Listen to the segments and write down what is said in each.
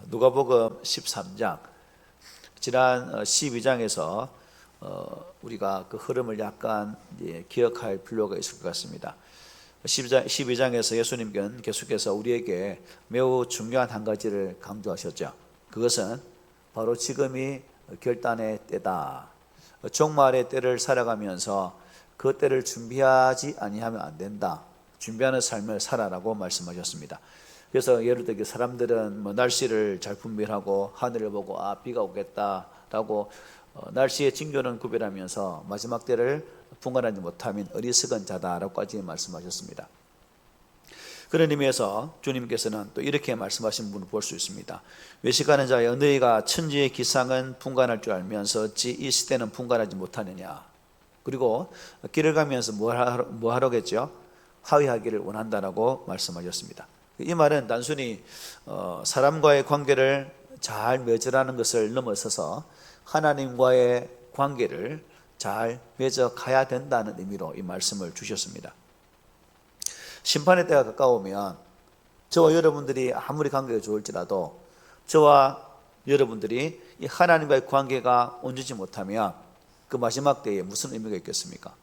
누가복음 13장, 지난 12장에서 우리가 그 흐름을 약간 기억할 필요가 있을 것 같습니다. 12장에서 예수님께서는 계속해서 우리에게 매우 중요한 한 가지를 강조하셨죠. 그것은 바로 지금이 결단의 때다. 종말의 때를 살아가면서 그 때를 준비하지 아니하면 안 된다. 준비하는 삶을 살아라고 말씀하셨습니다. 그래서 예를 들어 사람들은 날씨를 잘 분별하고 하늘을 보고 비가 오겠다라고 날씨의 징조는 구별하면서 마지막 때를 분간하지 못하면 어리석은 자다라고까지 말씀하셨습니다. 그런 의미에서 주님께서는 또 이렇게 말씀하신 분을 볼 수 있습니다. 외식하는 자여, 너희가 천지의 기상은 분간할 줄 알면서 어찌 이 시대는 분간하지 못하느냐. 그리고 길을 가면서 뭐 하라겠죠? 하위하기를 원한다라고 말씀하셨습니다. 이 말은 단순히 사람과의 관계를 잘 맺으라는 것을 넘어서서 하나님과의 관계를 잘 맺어 가야 된다는 의미로 이 말씀을 주셨습니다. 심판의 때가 가까우면 저와 여러분들이 아무리 관계가 좋을지라도 저와 여러분들이 이 하나님과의 관계가 온전치 못하면 그 마지막 때에 무슨 의미가 있겠습니까?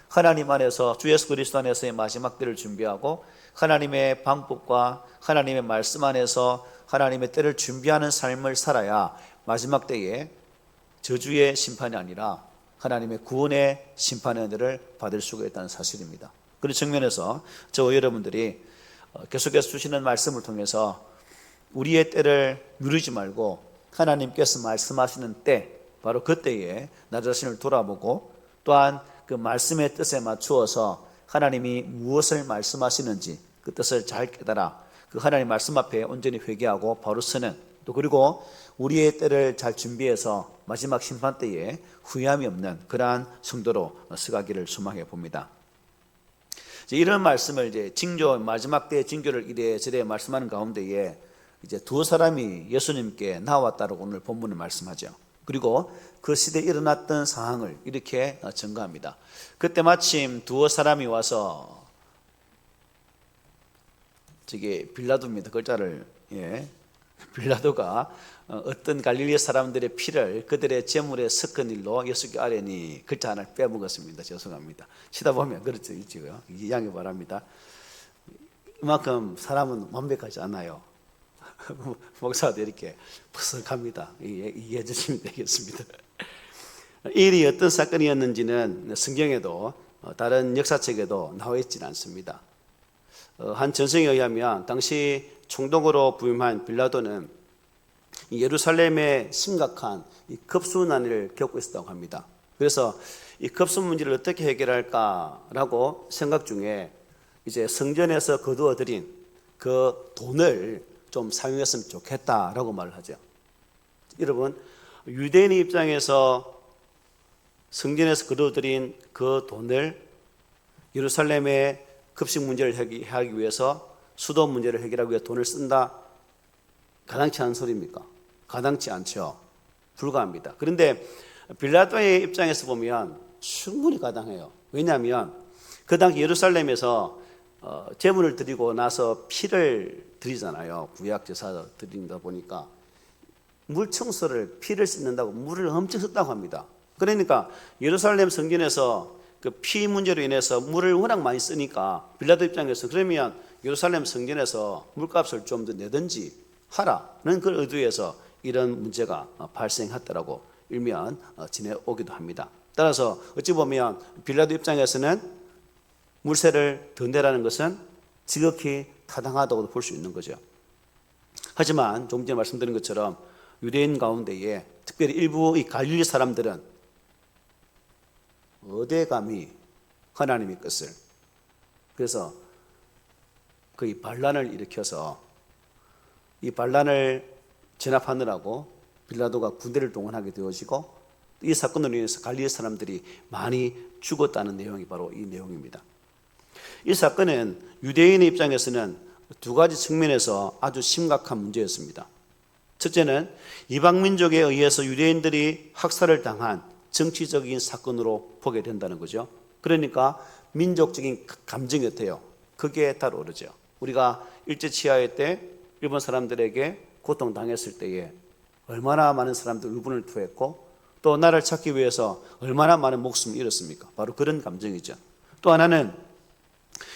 하나님 안에서, 주 예수 그리스도 안에서의 마지막 때를 준비하고 하나님의 방법과 하나님의 말씀 안에서 하나님의 때를 준비하는 삶을 살아야 마지막 때에 저주의 심판이 아니라 하나님의 구원의 심판의 은혜를 받을 수가 있다는 사실입니다. 그런 측면에서 저와 여러분들이 계속해서 주시는 말씀을 통해서 우리의 때를 미루지 말고 하나님께서 말씀하시는 때, 바로 그때에 나 자신을 돌아보고 또한 그 말씀의 뜻에 맞추어서 하나님이 무엇을 말씀하시는지 그 뜻을 잘 깨달아 그 하나님 말씀 앞에 온전히 회개하고 바로 서는, 또 그리고 우리의 때를 잘 준비해서 마지막 심판 때에 후회함이 없는 그러한 성도로 서가기를 소망해 봅니다. 이런 말씀을 징조, 마지막 때의 징조를 이래저래 말씀하는 가운데에 두 사람이 예수님께 나왔다고 오늘 본문을 말씀하죠. 그리고 그 시대에 일어났던 상황을 이렇게 증거합니다. 그때 마침 두어 사람이 와서, 저게 빌라도입니다. 글자를, 빌라도가 어떤 갈릴리 사람들의 피를 그들의 제물에 섞은 일로 예수께 아뢰니 글자 하나를 빼먹었습니다. 죄송합니다. 치다 보면 그렇죠, 있지요. 양해 바랍니다. 이만큼 사람은 완벽하지 않아요. 목사도 이렇게 푸석합니다. 이해해 주시면 되겠습니다. 이 일이 어떤 사건이었는지는 성경에도 다른 역사책에도 나와 있지는 않습니다. 한 전승에 의하면 당시 총독으로 부임한 빌라도는 예루살렘에 심각한 급수난을 겪고 있었다고 합니다. 그래서 이 급수 문제를 어떻게 해결할까라고 생각 중에 이제 성전에서 거두어들인 그 돈을 좀 사용했으면 좋겠다라고 말을 하죠. 여러분, 유대인의 입장에서 성전에서 거두어들인 그 돈을 예루살렘의 급식 문제를 해결하기 위해서, 수도 문제를 해결하기 위해 돈을 쓴다? 가당치 않은 소리입니까? 가당치 않죠. 불가합니다. 그런데 빌라도의 입장에서 보면 충분히 가당해요. 왜냐하면 그 당시 예루살렘에서 제물을 드리고 나서 피를 드리잖아요. 구약 제사 드린다 보니까 물 청소를, 피를 씻는다고 물을 엄청 썼다고 합니다. 그러니까 예루살렘 성전에서 그 피 문제로 인해서 물을 워낙 많이 쓰니까 빌라도 입장에서 그러면 예루살렘 성전에서 물값을 좀 더 내든지 하라는 그걸 의도해서 이런 문제가 발생했다라고 일면 지내오기도 합니다. 따라서 어찌 보면 빌라도 입장에서는 물세를 더 내라는 것은 지극히 타당하다고 볼 수 있는 거죠. 하지만 조금 전에 말씀드린 것처럼 유대인 가운데에 특별히 일부 이 갈릴리 사람들은 어디 감히 하나님의 것을, 그래서 그 반란을 일으켜서 이 반란을 진압하느라고 빌라도가 군대를 동원하게 되어지고 이 사건으로 인해서 갈릴리 사람들이 많이 죽었다는 내용이 바로 이 내용입니다. 이 사건은 유대인의 입장에서는 두 가지 측면에서 아주 심각한 문제였습니다. 첫째는 이방 민족에 의해서 유대인들이 학살을 당한 정치적인 사건으로 보게 된다는 거죠. 그러니까 민족적인 감정이 어때요? 그게 따라오르죠. 우리가 일제 치하의 때 일본 사람들에게 고통당했을 때에 얼마나 많은 사람들 의분을 토했고 또 나를 찾기 위해서 얼마나 많은 목숨을 잃었습니까? 바로 그런 감정이죠. 또 하나는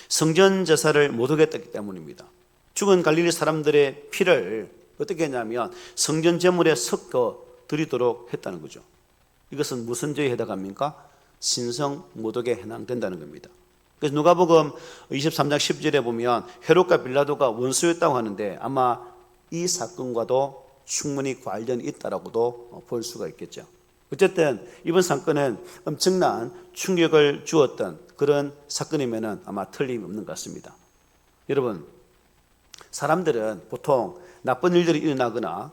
성전 제사를 못 하겠기 때문입니다. 죽은 갈릴리 사람들의 피를 어떻게 했냐면 성전 제물에 섞어 드리도록 했다는 거죠. 이것은 무슨 죄에 해당합니까? 신성 모독에 해당된다는 겁니다. 그래서 누가복음 23장 10절에 보면 헤롯과 빌라도가 원수였다고 하는데 아마 이 사건과도 충분히 관련이 있다라고도 볼 수가 있겠죠. 어쨌든 이번 사건은 엄청난 충격을 주었던 그런 사건이면 아마 틀림없는 것 같습니다. 여러분, 사람들은 보통 나쁜 일들이 일어나거나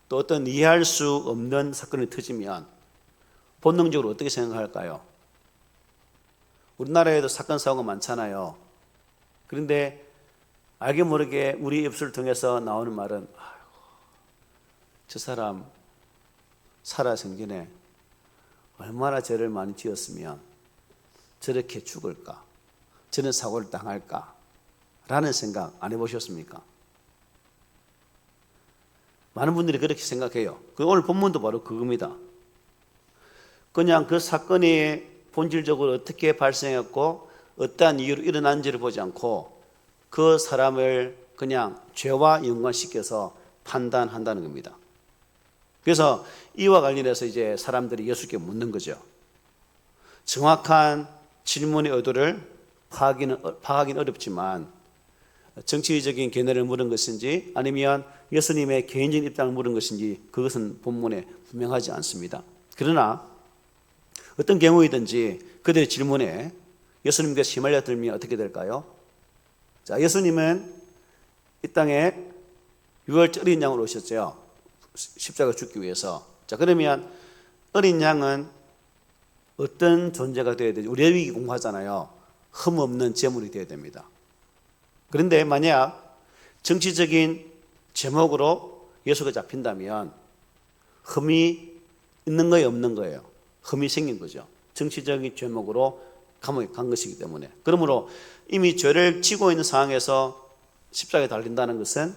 또 어떤 이해할 수 없는 사건이 터지면 본능적으로 어떻게 생각할까요? 우리나라에도 사건 사고가 많잖아요. 그런데 알게 모르게 우리 입술을 통해서 나오는 말은 아이고, 저 사람 살아생전에 얼마나 죄를 많이 지었으면 저렇게 죽을까? 저런 사고를 당할까? 라는 생각 안 해보셨습니까? 많은 분들이 그렇게 생각해요. 오늘 본문도 바로 그겁니다. 그냥 그 사건이 본질적으로 어떻게 발생했고 어떠한 이유로 일어난지를 보지 않고 그 사람을 그냥 죄와 연관시켜서 판단한다는 겁니다. 그래서 이와 관련해서 이제 사람들이 예수께 묻는 거죠. 정확한 질문의 의도를 파악하기는 어렵지만 정치적인 견해를 물은 것인지 아니면 예수님의 개인적인 입장을 물은 것인지 그것은 본문에 분명하지 않습니다. 그러나 어떤 경우이든지 그들의 질문에 예수님께서 휘말려 들면 어떻게 될까요? 자, 예수님은 이 땅에 유월절 어린 양으로 오셨죠. 십자가 죽기 위해서. 자, 그러면 어린 양은 어떤 존재가 되어야 되죠? 우리 레위기 공부하잖아요. 흠 없는 제물이 되어야 됩니다. 그런데 만약 정치적인 제목으로 예수가 잡힌다면 흠이 있는 거예요, 없는 거예요? 흠이 생긴 거죠. 정치적인 제목으로 감옥에 간 것이기 때문에. 그러므로 이미 죄를 지고 있는 상황에서 십자가에 달린다는 것은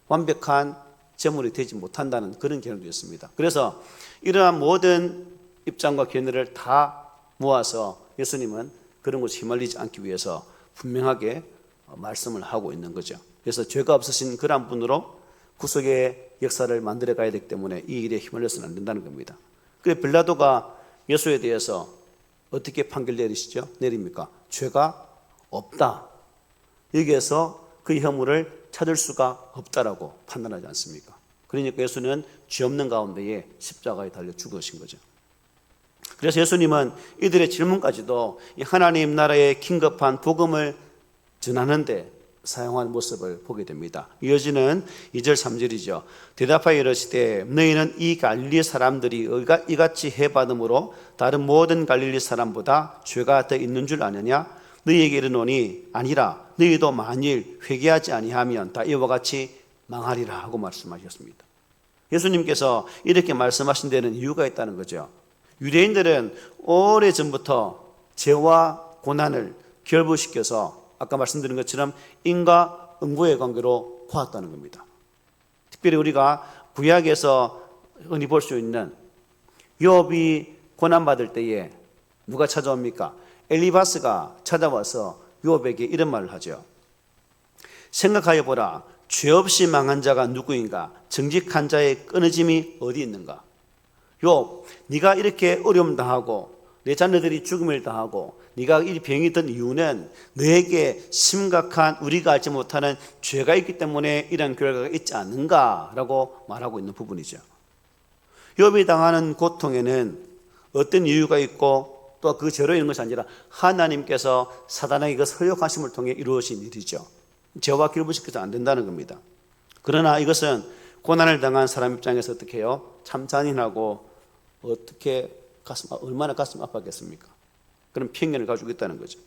완벽한 제물이 되지 못한다는 그런 견해도 있습니다. 그래서 이러한 모든 입장과 견해를 다 모아서 예수님은 그런 것에 휘말리지 않기 위해서 분명하게 말씀을 하고 있는 거죠. 그래서 죄가 없으신 그러한 분으로 구속의 역사를 만들어 가야 되기 때문에 이 일에 휘말려서는 안 된다는 겁니다. 그래서 빌라도가 예수에 대해서 어떻게 판결 내립니까? 죄가 없다. 여기에서 그 혐의를 찾을 수가 없다라고 판단하지 않습니까? 그러니까 예수는 죄 없는 가운데에 십자가에 달려 죽으신 거죠. 그래서 예수님은 이들의 질문까지도 이 하나님 나라의 긴급한 복음을 전하는데 사용한 모습을 보게 됩니다. 이어지는 2절 3절이죠. 대답하여 이르시되 너희는 이 갈릴리 사람들이 이같이 해받음으로 다른 모든 갈릴리 사람보다 죄가 더 있는 줄 아느냐? 너희에게 이르노니 아니라 너희도 만일 회개하지 아니하면 다 이와 같이 망하리라 하고 말씀하셨습니다. 예수님께서 이렇게 말씀하신 데는 이유가 있다는 거죠. 유대인들은 오래전부터 죄와 고난을 결부시켜서 아까 말씀드린 것처럼 인과 응고의 관계로 보았다는 겁니다. 특별히 우리가 구약에서 흔히 볼 수 있는 욥이 고난받을 때에 누가 찾아옵니까? 엘리바스가 찾아와서 욥에게 이런 말을 하죠. 생각하여 보라. 죄 없이 망한 자가 누구인가? 정직한 자의 끊어짐이 어디 있는가? 욥, 네가 이렇게 어려움 당하고 내 자녀들이 죽음을 당하고 네가 이 병이 든 이유는 너에게 심각한 우리가 알지 못하는 죄가 있기 때문에 이런 결과가 있지 않는가? 라고 말하고 있는 부분이죠. 욥이 당하는 고통에는 어떤 이유가 있고 또 그 죄로 있는 것이 아니라 하나님께서 사단에게 그 설욕하심을 통해 이루어진 일이죠. 죄와 결부시켜서 안 된다는 겁니다. 그러나 이것은 고난을 당한 사람 입장에서 어떻게 해요? 참 잔인하고 어떻게 얼마나 가슴 아팠겠습니까? 그런 편견을 가지고 있다는 거죠.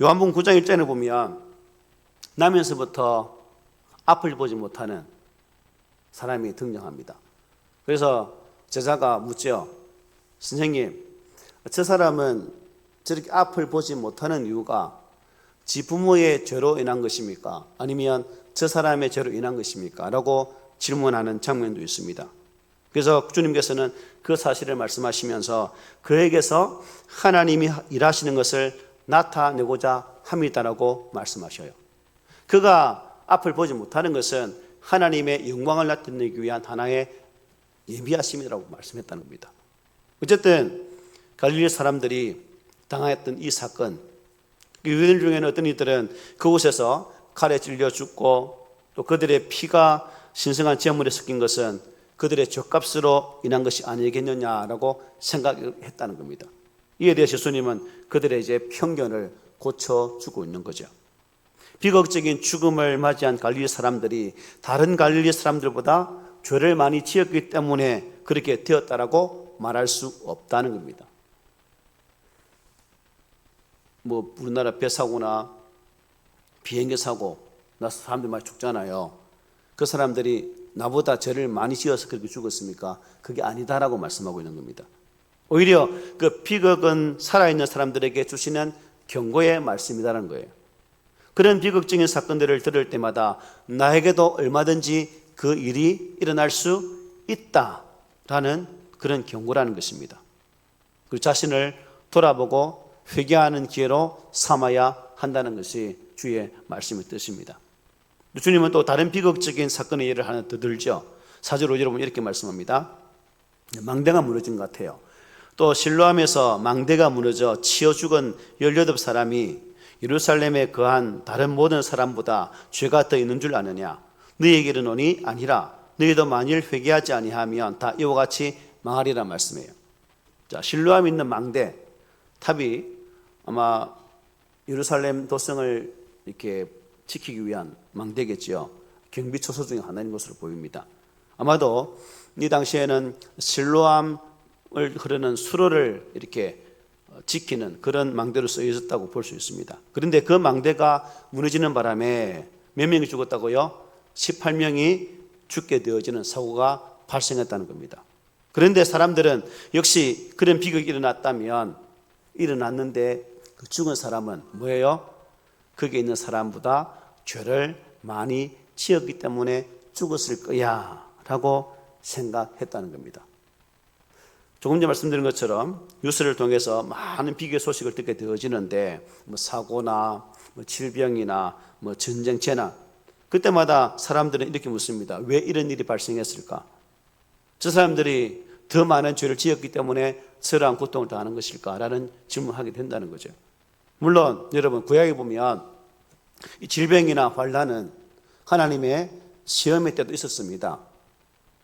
요한복음 9장 1절에 보면 나면서부터 앞을 보지 못하는 사람이 등장합니다. 그래서 제자가 묻죠. 선생님, 저 사람은 저렇게 앞을 보지 못하는 이유가 지 부모의 죄로 인한 것입니까? 아니면 저 사람의 죄로 인한 것입니까? 라고 질문하는 장면도 있습니다. 그래서 주님께서는 그 사실을 말씀하시면서 그에게서 하나님이 일하시는 것을 나타내고자 합니다라고 말씀하셔요. 그가 앞을 보지 못하는 것은 하나님의 영광을 나타내기 위한 하나의 예비하심이라고 말씀했다는 겁니다. 어쨌든 갈릴리 사람들이 당했던 이 사건, 유대인 중에는 어떤 이들은 그곳에서 칼에 찔려 죽고 또 그들의 피가 신성한 제물에 섞인 것은 그들의 죄값으로 인한 것이 아니겠느냐라고 생각했다는 겁니다. 이에 대해 예수님은 그들의 이제 편견을 고쳐주고 있는 거죠. 비극적인 죽음을 맞이한 갈릴리 사람들이 다른 갈릴리 사람들보다 죄를 많이 지었기 때문에 그렇게 되었다라고 말할 수 없다는 겁니다. 뭐 우리나라 배 사고나 비행기 사고 나서 사람들이 많이 죽잖아요. 그 사람들이 나보다 죄를 많이 지어서 그렇게 죽었습니까? 그게 아니다라고 말씀하고 있는 겁니다. 오히려 그 비극은 살아있는 사람들에게 주시는 경고의 말씀이라는 거예요. 그런 비극적인 사건들을 들을 때마다 나에게도 얼마든지 그 일이 일어날 수 있다라는 그런 경고라는 것입니다. 그 자신을 돌아보고 회개하는 기회로 삼아야 한다는 것이 주의 말씀의 뜻입니다. 주님은 또 다른 비극적인 사건의 예를 하나 더 들죠. 4절 5절에 보면 이렇게 말씀합니다. 망대가 무너진 것 같아요. 또 실로암에서 망대가 무너져 치어 죽은 18사람이 예루살렘에 거한 다른 모든 사람보다 죄가 더 있는 줄 아느냐? 너희에게 이르노니 아니라 너희도 만일 회개하지 아니하면 다 이와 같이 망하리라 말씀해요. 자, 실로암에 있는 망대 탑이 아마 예루살렘 도성을 이렇게 지키기 위한 망대겠지요. 경비 초소 중에 하나인 것으로 보입니다. 아마도 이 당시에는 실로암을 흐르는 수로를 이렇게 지키는 그런 망대로 쓰여졌다고 볼 수 있습니다. 그런데 그 망대가 무너지는 바람에 몇 명이 죽었다고요? 18명이 죽게 되어지는 사고가 발생했다는 겁니다. 그런데 사람들은 역시 그런 비극이 일어났는데 그 죽은 사람은 뭐예요? 거기에 있는 사람보다 죄를 많이 지었기 때문에 죽었을 거야 라고 생각했다는 겁니다. 조금 전에 말씀드린 것처럼 뉴스를 통해서 많은 비극의 소식을 듣게 되어지는데 뭐 사고나 뭐 질병이나 뭐 전쟁 재난, 그때마다 사람들은 이렇게 묻습니다. 왜 이런 일이 발생했을까? 저 사람들이 더 많은 죄를 지었기 때문에 저러한 고통을 당하는 것일까? 라는 질문을 하게 된다는 거죠. 물론 여러분 구약에 보면 이 질병이나 환난은 하나님의 시험의 때도 있었습니다.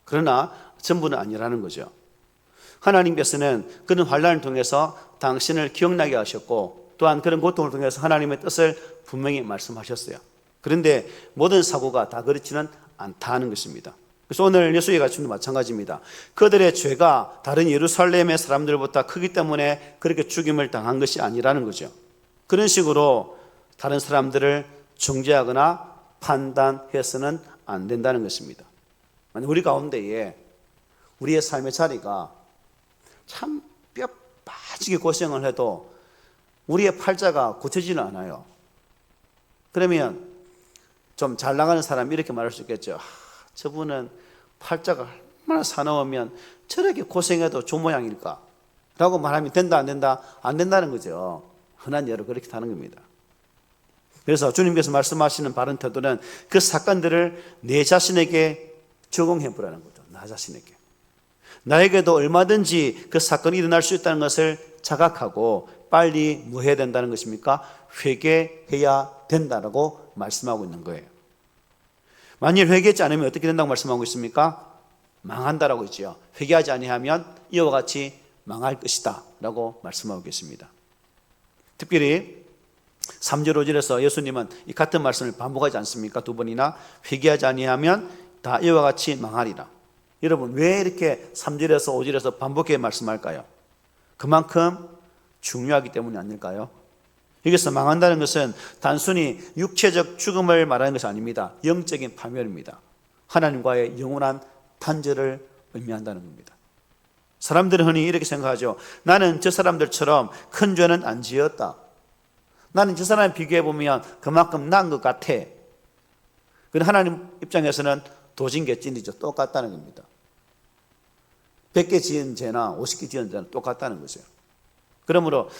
그러나 전부는 아니라는 거죠. 하나님께서는 그런 환난을 통해서 당신을 기억나게 하셨고 또한 그런 고통을 통해서 하나님의 뜻을 분명히 말씀하셨어요. 그런데 모든 사고가 다 그렇지는 않다는 것입니다. 그래서 오늘 예수의 가르침도 마찬가지입니다. 그들의 죄가 다른 예루살렘의 사람들보다 크기 때문에 그렇게 죽임을 당한 것이 아니라는 거죠. 그런 식으로 다른 사람들을 정죄하거나 판단해서는 안 된다는 것입니다. 우리 가운데에 우리의 삶의 자리가 참 뼈 빠지게 고생을 해도 우리의 팔자가 고쳐지는 않아요. 그러면 좀 잘 나가는 사람이 이렇게 말할 수 있겠죠. 저분은 팔자가 얼마나 사나우면 저렇게 고생해도 저 모양일까? 라고 말하면 된다 안 된다? 안 된다는 거죠. 흔한 예로 그렇게 하는 겁니다. 그래서 주님께서 말씀하시는 바른 태도는 그 사건들을 내 자신에게 적용해 보라는 거죠. 나 자신에게. 나에게도 얼마든지 그 사건이 일어날 수 있다는 것을 자각하고 빨리 뭐 해야 된다는 것입니까? 회개해야 된다라고 말씀하고 있는 거예요. 만일 회개하지 않으면 어떻게 된다고 말씀하고 있습니까? 망한다라고 있죠. 회개하지 아니하면 이와 같이 망할 것이다 라고 말씀하고 계십니다. 특별히 3절 5절에서 예수님은 이 같은 말씀을 반복하지 않습니까? 두 번이나 회개하지 아니하면 다 이와 같이 망하리라. 여러분 왜 이렇게 3절에서 5절에서 반복해 말씀할까요? 그만큼 중요하기 때문이 아닐까요? 여기서 망한다는 것은 단순히 육체적 죽음을 말하는 것이 아닙니다. 영적인 파멸입니다. 하나님과의 영원한 단절을 의미한다는 겁니다. 사람들은 흔히 이렇게 생각하죠. 나는 저 사람들처럼 큰 죄는 안 지었다. 나는 저 사람에 비교해 보면 그만큼 나은 것 같아. 그런데 하나님 입장에서는 도진개찐이죠. 똑같다는 겁니다. 100개 지은 죄나 50개 지은 죄는 똑같다는 거죠. 그러므로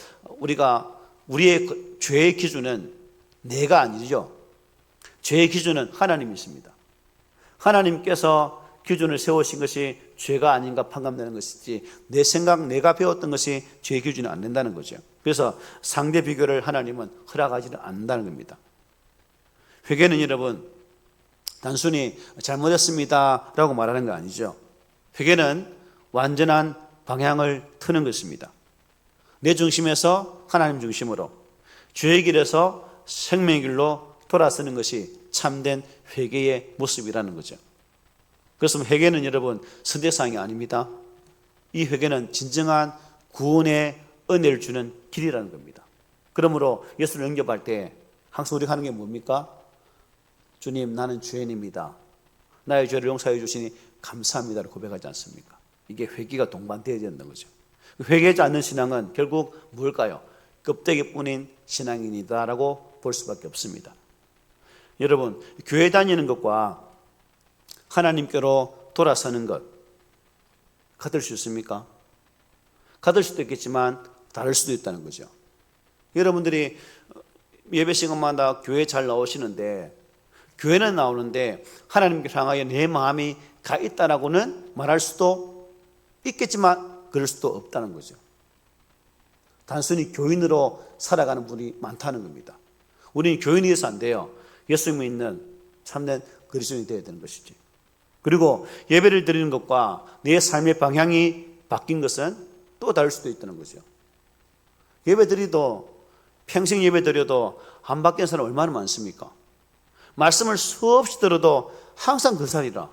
우리의 죄의 기준은 내가 아니죠. 죄의 기준은 하나님이십니다. 하나님께서 기준을 세우신 것이 죄가 아닌가 판단되는 것이지 내 생각, 내가 배웠던 것이 죄의 기준이 안 된다는 거죠. 그래서 상대 비교를 하나님은 허락하지는 않는다는 겁니다. 회개는 여러분 단순히 잘못했습니다 라고 말하는 거 아니죠. 회개는 완전한 방향을 트는 것입니다. 내 중심에서 하나님 중심으로, 죄의 길에서 생명의 길로 돌아서는 것이 참된 회개의 모습이라는 거죠. 그래서 회개는 여러분 선대상이 아닙니다. 이 회개는 진정한 구원의 은혜를 주는 길이라는 겁니다. 그러므로 예수를 영접할 때 항상 우리가 하는 게 뭡니까? 주님, 나는 죄인입니다. 나의 죄를 용서해 주시니 감사합니다를 고백하지 않습니까? 이게 회개가 동반되어야 된다는 거죠. 회개하지 않는 신앙은 결국 뭘까요? 껍데기뿐인 신앙인이다라고 볼 수밖에 없습니다. 여러분, 교회 다니는 것과 하나님께로 돌아서는 것 같을 수 있습니까? 같을 수도 있겠지만 다를 수도 있다는 거죠. 여러분들이 예배 시간마다 교회 잘 나오시는데 교회는 나오는데 하나님께 향하여 내 마음이 가 있다라고는 말할 수도 있겠지만 그럴 수도 없다는 거죠. 단순히 교인으로 살아가는 분이 많다는 겁니다. 우리는 교인이 돼서 안 돼요. 예수 믿는 참된 그리스도인이 되어야 되는 것이지. 그리고 예배를 드리는 것과 내 삶의 방향이 바뀐 것은 또 다를 수도 있다는 거죠. 예배 드리도 평생 예배 드려도 안 바뀐 사람 얼마나 많습니까? 말씀을 수없이 들어도 항상 그 자리라.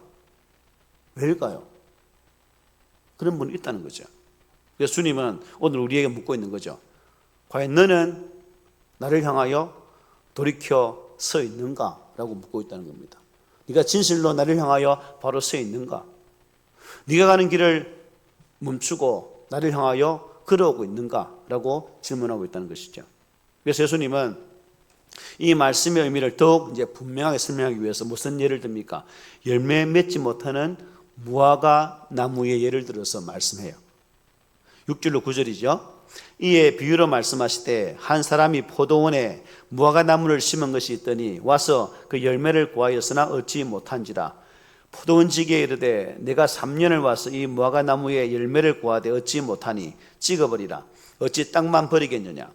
왜일까요? 그런 분이 있다는 거죠. 그래서 주님은 오늘 우리에게 묻고 있는 거죠. 과연 너는 나를 향하여 돌이켜 서 있는가? 라고 묻고 있다는 겁니다. 네가 진실로 나를 향하여 바로 서 있는가? 네가 가는 길을 멈추고 나를 향하여 걸어오고 있는가? 라고 질문하고 있다는 것이죠. 그래서 예수님은 이 말씀의 의미를 더욱 이제 분명하게 설명하기 위해서 무슨 예를 듭니까? 열매 맺지 못하는 무화과 나무의 예를 들어서 말씀해요. 6절로 9절이죠. 이에 비유로 말씀하시되 한 사람이 포도원에 무화과 나무를 심은 것이 있더니 와서 그 열매를 구하였으나 얻지 못한지라. 포도원지기에 이르되 내가 3년을 와서 이 무화과 나무의 열매를 구하되 얻지 못하니 찍어버리라. 어찌 땅만 버리겠느냐?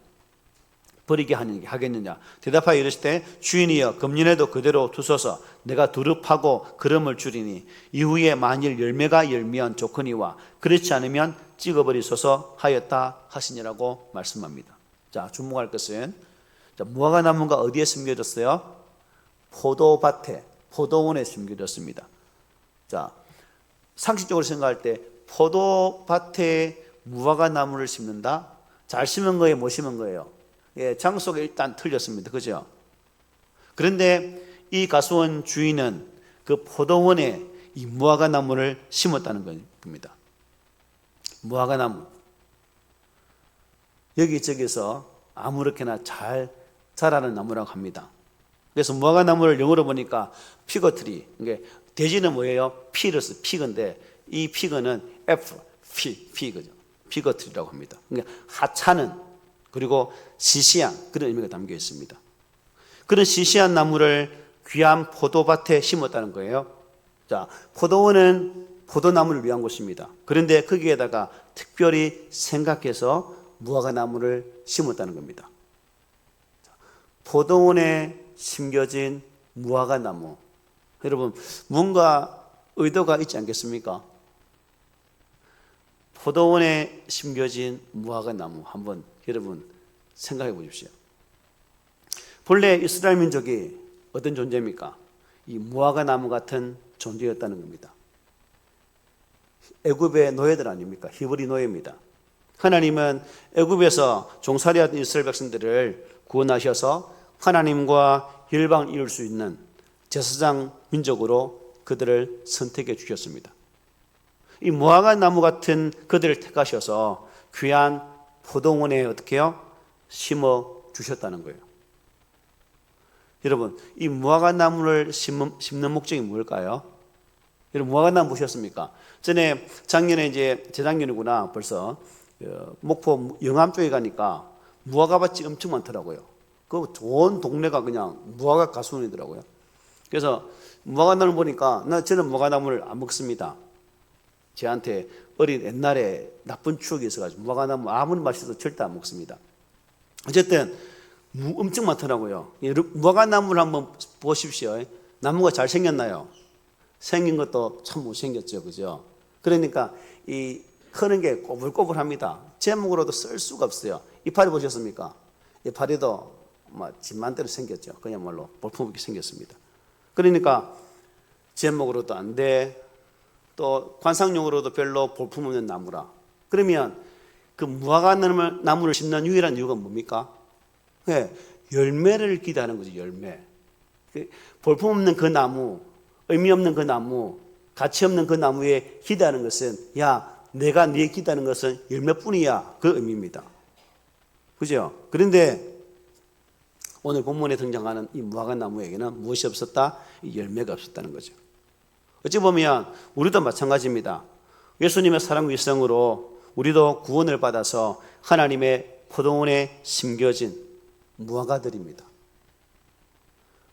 버리게 하겠느냐? 대답하여 이르시되 주인이여 금년에도 그대로 두소서. 내가 두릅하고 그름을 줄이니 이후에 만일 열매가 열면 좋거니와 그렇지 않으면 찍어버리소서 하였다 하시니라고 말씀합니다. 자, 주목할 것은 무화과 나무가 어디에 심겨졌어요? 포도밭에, 포도원에 심겨졌습니다. 자, 상식적으로 생각할 때 포도밭에 무화과 나무를 심는다? 잘 심은 거예요? 못 심은 거예요? 예, 장소가 일단 틀렸습니다. 그죠? 그런데 이 가수원 주인은 그 포도원에 이 무화과 나무를 심었다는 겁니다. 무화과 나무. 여기저기서 아무렇게나 잘 자라는 나무라고 합니다. 그래서 무화과 나무를 영어로 보니까 피거트리. 그러니까 돼지는 뭐예요? 피러스, 피그인데 이 피그는 F, 피그죠. 피거트리라고 합니다. 그러니까 하찮은 그리고 시시한 그런 의미가 담겨 있습니다. 그런 시시한 나무를 귀한 포도밭에 심었다는 거예요. 자, 포도원은 포도나무를 위한 곳입니다. 그런데 거기에다가 특별히 생각해서 무화과 나무를 심었다는 겁니다. 포도원에 심겨진 무화과 나무. 여러분, 뭔가 의도가 있지 않겠습니까? 포도원에 심겨진 무화과 나무 한번 여러분 생각해 보십시오. 본래 이스라엘 민족이 어떤 존재입니까? 이 무화과 나무 같은 존재였다는 겁니다. 애굽의 노예들 아닙니까? 히브리 노예입니다. 하나님은 애굽에서 종살이하던 이스라엘 백성들을 구원하셔서 하나님과 열방을 이룰 수 있는 제사장 민족으로 그들을 선택해 주셨습니다. 이 무화과 나무 같은 그들을 택하셔서 귀한 포도원에 어떻게 해요? 심어 주셨다는 거예요. 여러분, 이 무화과나무를 심는 목적이 뭘까요? 여러분, 무화과나무 보셨습니까? 전에 작년에 이제 재작년이구나 벌써 목포 영암 쪽에 가니까 무화과밭이 엄청 많더라고요. 그 좋은 동네가 그냥 무화과 가수원이더라고요. 그래서 무화과나무를 보니까 저는 무화과나무를 안 먹습니다. 저한테 어린 옛날에 나쁜 추억이 있어가지고 무화과나무 아무리 맛있어도 절대 안 먹습니다. 어쨌든 엄청 많더라고요. 무화과나무를 한번 보십시오. 나무가 잘 생겼나요? 생긴 것도 참 못생겼죠, 그죠? 그러니까 이 크는 게 꼬불꼬불합니다. 제목으로도 쓸 수가 없어요. 이파리 보셨습니까? 이파리도 집만대로 생겼죠. 그야말로 볼품없게 생겼습니다. 그러니까 제목으로도 안 돼, 또 관상용으로도 별로 볼품없는 나무라. 그러면 그 무화과나무를 심는 유일한 이유가 뭡니까? 네, 열매를 기대하는 거죠. 열매. 볼품없는 그 나무, 의미 없는 그 나무, 가치 없는 그 나무에 기대하는 것은 야, 내가 네에 기대하는 것은 열매뿐이야. 그 의미입니다. 그죠? 그런데 오늘 본문에 등장하는 이 무화과나무에게는 무엇이 없었다? 열매가 없었다는 거죠. 어찌 보면 우리도 마찬가지입니다. 예수님의 사랑과 일성으로 우리도 구원을 받아서 하나님의 포도원에 심겨진 무화과들입니다.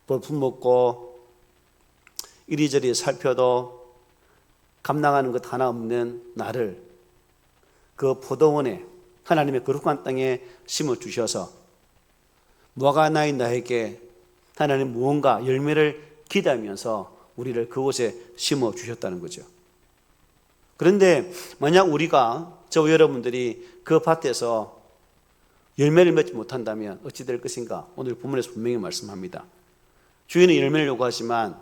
볼품 없고 이리저리 살펴도 감당하는 것 하나 없는 나를 그 포도원에 하나님의 거룩한 땅에 심어주셔서 무화과나인 나에게 하나님 무언가 열매를 기대하면서 우리를 그곳에 심어주셨다는 거죠. 그런데 만약 우리가 저와 여러분들이 그 밭에서 열매를 맺지 못한다면 어찌 될 것인가? 오늘 본문에서 분명히 말씀합니다. 주인은 열매를 요구하지만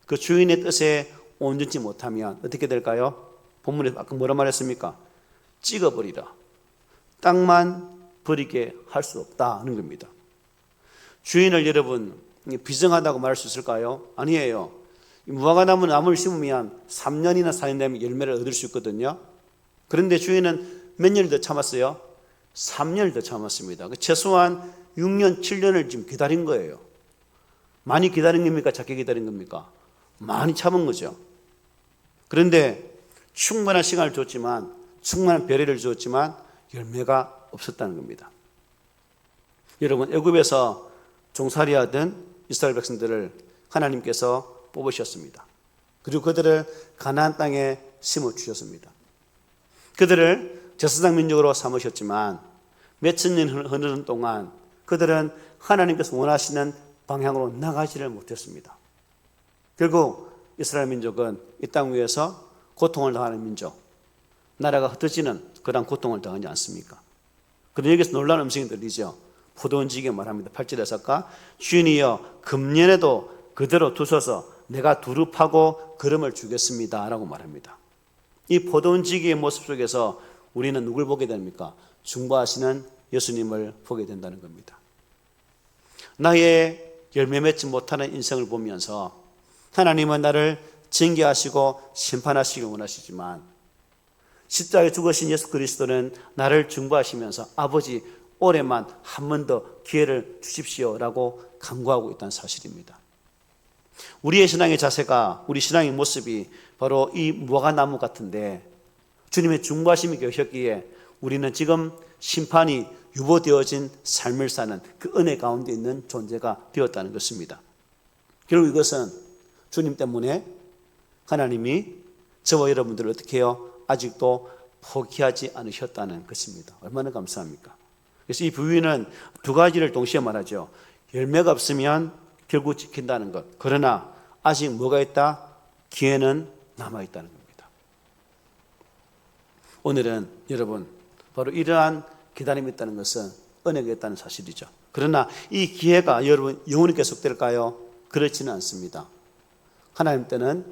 그 주인의 뜻에 온전치 못하면 어떻게 될까요? 본문에 아까 뭐라 말했습니까? 찍어버리라. 땅만 버리게 할 수 없다는 겁니다. 주인을 여러분 비정하다고 말할 수 있을까요? 아니에요. 무화과나무를 심으면 3년이나 4년 되면 열매를 얻을 수 있거든요. 그런데 주인은 몇 년을 더 참았어요? 3년을 더 참았습니다. 최소한 6년, 7년을 지금 기다린 거예요. 많이 기다린 겁니까? 작게 기다린 겁니까? 많이 참은 거죠. 그런데 충분한 시간을 줬지만, 충분한 배려를 주었지만 열매가 없었다는 겁니다. 여러분, 애굽에서 종살이하던 이스라엘 백성들을 하나님께서 뽑으셨습니다. 그리고 그들을 가나안 땅에 심어주셨습니다. 그들을 제사장 민족으로 삼으셨지만 몇천 년 흐르는 동안 그들은 하나님께서 원하시는 방향으로 나가지를 못했습니다. 결국 이스라엘 민족은 이 땅 위에서 고통을 당하는 민족, 나라가 흩어지는 그런 고통을 당하지 않습니까? 그런데 여기서 놀라운 음성이 들리죠. 포도원지기에 말합니다. 8절에서 아까 주인이여 금년에도 그대로 두셔서 내가 두릅하고 기름을 주겠습니다 라고 말합니다. 이 포도원지기의 모습 속에서 우리는 누굴 보게 됩니까? 중보하시는 예수님을 보게 된다는 겁니다. 나의 열매 맺지 못하는 인생을 보면서 하나님은 나를 징계하시고 심판하시길 원하시지만 십자가에 죽으신 예수 그리스도는 나를 중보하시면서 아버지 올해만 한 번 더 기회를 주십시오라고 간구하고 있다는 사실입니다. 우리의 신앙의 자세가, 우리 신앙의 모습이 바로 이 무화과나무 같은데 주님의 중보하심이 계셨기에 우리는 지금 심판이 유보되어진 삶을 사는 그 은혜 가운데 있는 존재가 되었다는 것입니다. 결국 이것은 주님 때문에 하나님이 저와 여러분들을 어떻게 해요? 아직도 포기하지 않으셨다는 것입니다. 얼마나 감사합니까? 그래서 이 부위는 두 가지를 동시에 말하죠. 열매가 없으면 결국 지킨다는 것. 그러나 아직 뭐가 있다? 기회는 남아있다는 겁니다. 오늘은 여러분 바로 이러한 기다림이 있다는 것은 은혜가 있다는 사실이죠. 그러나 이 기회가 여러분 영원히 계속될까요? 그렇지는 않습니다. 하나님 때는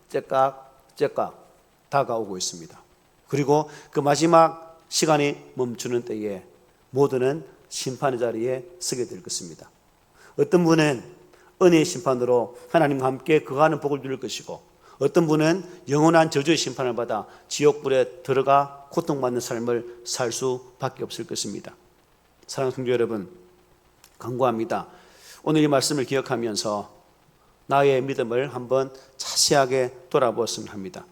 째깍째깍 다가오고 있습니다. 그리고 그 마지막 시간이 멈추는 때에 모두는 심판의 자리에 서게 될 것입니다. 어떤 분은 은혜의 심판으로 하나님과 함께 거하는 복을 누릴 것이고 어떤 분은 영원한 저주의 심판을 받아 지옥불에 들어가 고통받는 삶을 살 수밖에 없을 것입니다. 사랑하는 성도 여러분, 간구합니다. 오늘 이 말씀을 기억하면서 나의 믿음을 한번 자세하게 돌아보았으면 합니다.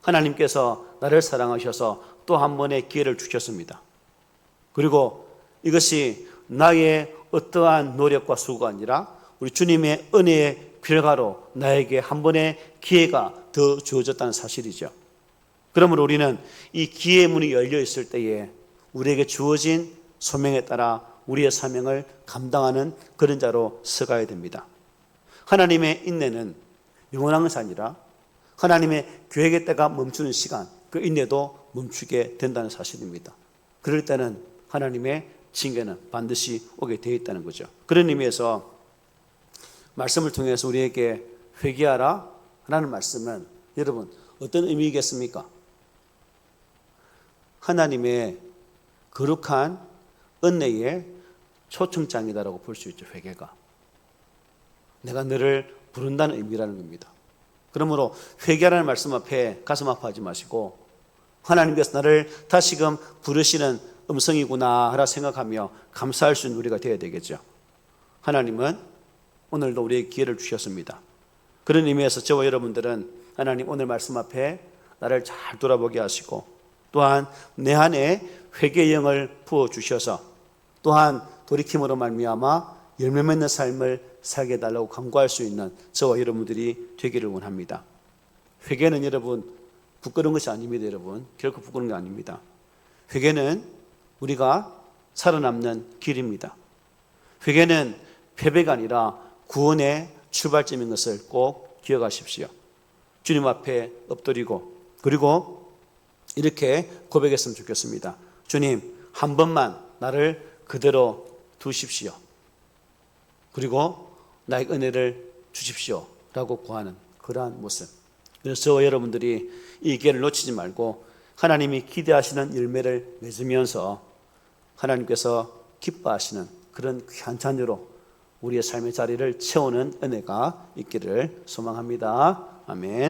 하나님께서 나를 사랑하셔서 또 한 번의 기회를 주셨습니다. 그리고 이것이 나의 어떠한 노력과 수고가 아니라 우리 주님의 은혜의 결과로 나에게 한 번의 기회가 더 주어졌다는 사실이죠. 그러므로 우리는 이 기회의 문이 열려 있을 때에 우리에게 주어진 소명에 따라 우리의 사명을 감당하는 그런 자로 서가야 됩니다. 하나님의 인내는 영원한 것이 아니라 하나님의 계획의 때가 멈추는 시간, 그 인내도 멈추게 된다는 사실입니다. 그럴 때는 하나님의 징계는 반드시 오게 되어 있다는 거죠. 그런 의미에서 말씀을 통해서 우리에게 회개하라 라는 말씀은 여러분 어떤 의미겠습니까? 하나님의 거룩한 은혜의 초청장이다라고 볼 수 있죠. 회개가 내가 너를 부른다는 의미라는 겁니다. 그러므로 회개하라는 말씀 앞에 가슴 아파하지 마시고 하나님께서 나를 다시금 부르시는 음성이구나 하라 생각하며 감사할 수 있는 우리가 되어야 되겠죠. 하나님은 오늘도 우리에게 기회를 주셨습니다. 그런 의미에서 저와 여러분들은 하나님 오늘 말씀 앞에 나를 잘 돌아보게 하시고 또한 내 안에 회개의 영을 부어주셔서 또한 돌이킴으로 말미암아 열매 맺는 삶을 살게 해달라고 간구할 수 있는 저와 여러분들이 되기를 원합니다. 회개는 여러분 부끄러운 것이 아닙니다. 여러분 결코 부끄러운 게 아닙니다. 회개는 우리가 살아남는 길입니다. 회개는 패배가 아니라 구원의 출발점인 것을 꼭 기억하십시오. 주님 앞에 엎드리고 그리고 이렇게 고백했으면 좋겠습니다. 주님 한 번만 나를 그대로 두십시오. 그리고 나의 은혜를 주십시오 라고 구하는 그러한 모습. 그래서 저와 여러분들이 이 기회를 놓치지 말고 하나님이 기대하시는 열매를 맺으면서 하나님께서 기뻐하시는 그런 귀한 자녀로 우리의 삶의 자리를 채우는 은혜가 있기를 소망합니다. 아멘.